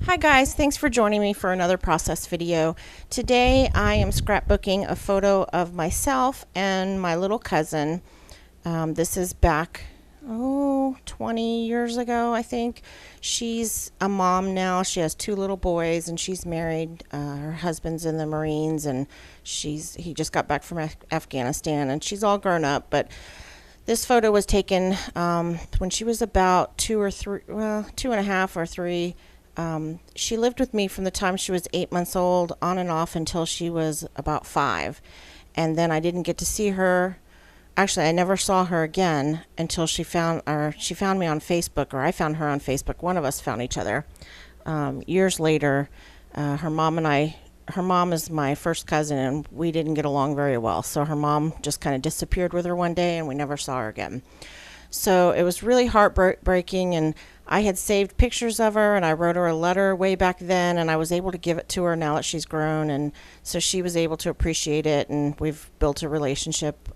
Hi guys, thanks for joining me for another process video. Today I am scrapbooking a photo of myself and my little cousin. This is back, 20 years ago, I think. She's a mom now. She has two little boys and she's married. Her husband's in the Marines and he just got back from Afghanistan and she's all grown up, but this photo was taken when she was about 2.5 or 3. She lived with me from the time she was 8 months old on and off until she was about 5. And then I didn't get to see her. Actually, I never saw her again until she found me on Facebook, or I found her on Facebook. One of us found each other. Years later, her mom is my first cousin, and we didn't get along very well. So her mom just kind of disappeared with her one day, and we never saw her again. So it was really heartbreaking, and I had saved pictures of her, and I wrote her a letter way back then, and I was able to give it to her now that she's grown, and so she was able to appreciate it, and we've built a relationship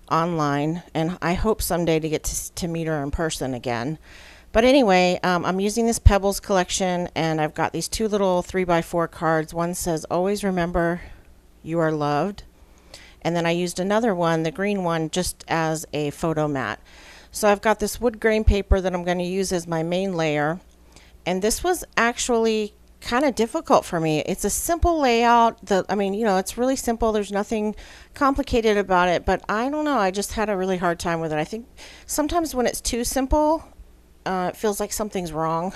online, and I hope someday to get to meet her in person again. But anyway, I'm using this Pebbles collection, and I've got these two little 3x4 cards. One says, "Always remember you are loved." And then I used another one, the green one, just as a photo mat. So I've got this wood grain paper that I'm going to use as my main layer. And this was actually kind of difficult for me. It's a simple layout. It's really simple. There's nothing complicated about it. But I don't know. I just had a really hard time with it. I think sometimes when it's too simple, it feels like something's wrong.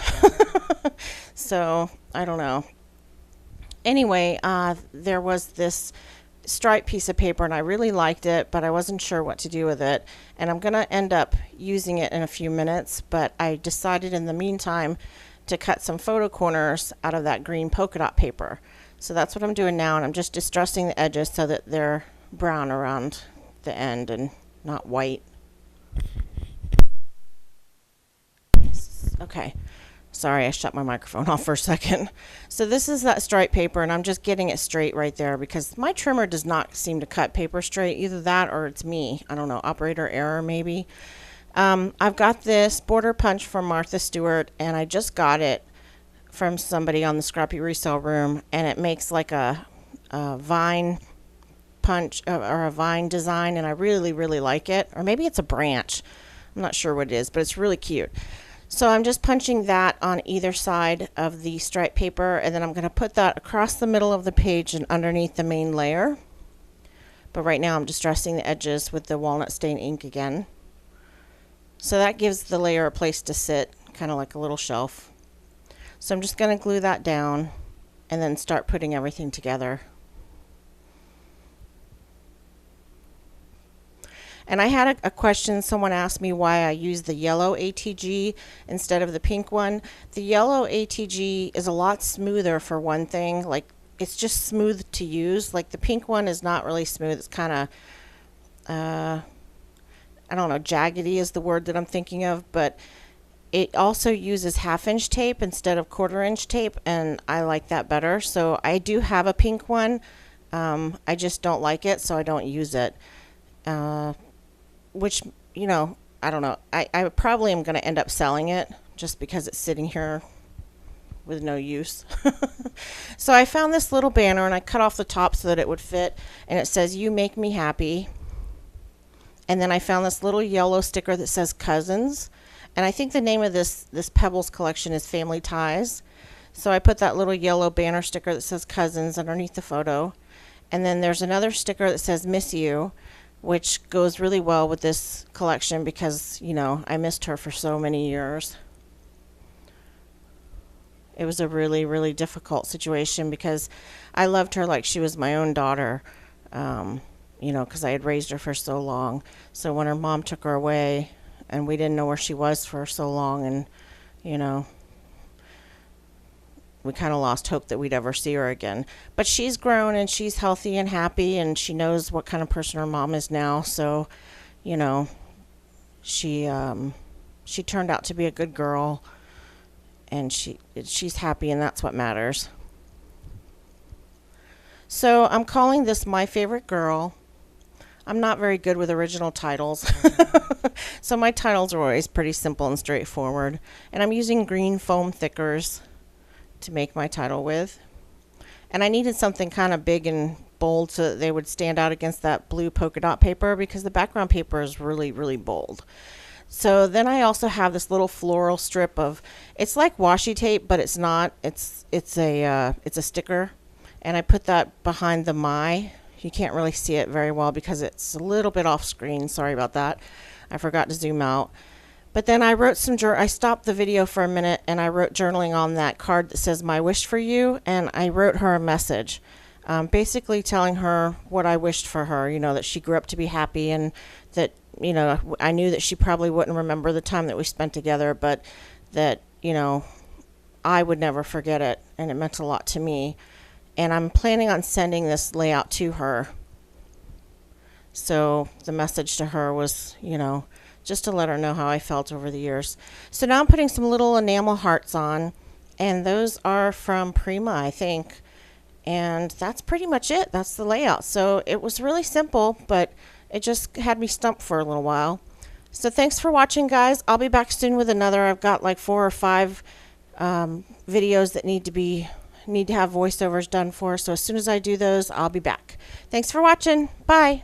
So I don't know. Anyway, there was this striped piece of paper and I really liked it, but I wasn't sure what to do with it, and I'm gonna end up using it in a few minutes, but I decided in the meantime to cut some photo corners out of that green polka dot paper. So that's what I'm doing now, and I'm just distressing the edges so that they're brown around the end and not white. Okay. Sorry, I shut my microphone off for a second. So this is that striped paper, and I'm just getting it straight right there because my trimmer does not seem to cut paper straight. Either that or it's me. I don't know, operator error maybe. I've got this border punch from Martha Stewart, and I just got it from somebody on the Scrappy Resale Room, and it makes like a vine punch or a vine design, and I really, really like it. Or maybe it's a branch. I'm not sure what it is, but it's really cute. So I'm just punching that on either side of the striped paper, and then I'm going to put that across the middle of the page and underneath the main layer. But right now I'm distressing the edges with the walnut stain ink again. So that gives the layer a place to sit, kind of like a little shelf. So I'm just going to glue that down and then start putting everything together. And I had a question. Someone asked me why I use the yellow ATG instead of the pink one. The yellow ATG is a lot smoother for one thing. Like, it's just smooth to use. Like, the pink one is not really smooth. It's kind of, I don't know, jaggedy is the word that I'm thinking of. But it also uses 1/2-inch tape instead of 1/4-inch tape, and I like that better. So I do have a pink one. I just don't like it, so I don't use it. Which, I don't know. I probably am going to end up selling it just because it's sitting here with no use. So I found this little banner and I cut off the top so that it would fit, and it says, "You make me happy." And then I found this little yellow sticker that says Cousins, and I think the name of this Pebbles collection is Family Ties. So I put that little yellow banner sticker that says Cousins underneath the photo, and then there's another sticker that says Miss You, which goes really well with this collection because, I missed her for so many years. It was a really, really difficult situation because I loved her like she was my own daughter, because I had raised her for so long. So when her mom took her away and we didn't know where she was for so long, and, we kind of lost hope that we'd ever see her again. But she's grown and she's healthy and happy, and she knows what kind of person her mom is now. So, she turned out to be a good girl, and she's happy, and that's what matters. So I'm calling this My Favorite Girl. I'm not very good with original titles. So my titles are always pretty simple and straightforward. And I'm using green foam thickers. to make my title with. And I needed something kind of big and bold so that they would stand out against that blue polka dot paper, because the background paper is really, really bold. So then I also have this little floral strip of, it's like washi tape, but it's not. It's a sticker, and I put that behind the my. You can't really see it very well because it's a little bit off screen. Sorry about that. I forgot to zoom out. But then I wrote I stopped the video for a minute and I wrote journaling on that card that says "My wish for you," and I wrote her a message, basically telling her what I wished for her. You know, that she grew up to be happy, and that, you know, I knew that she probably wouldn't remember the time that we spent together, but that, you know, I would never forget it, and it meant a lot to me. And I'm planning on sending this layout to her. So the message to her was, you know, just to let her know how I felt over the years. So now I'm putting some little enamel hearts on, and those are from Prima, I think. And that's pretty much it. That's the layout. So it was really simple, but it just had me stumped for a little while. So thanks for watching, guys. I'll be back soon with another. I've got like 4 or 5 videos that need to have voiceovers done for. So as soon as I do those, I'll be back. Thanks for watching. Bye.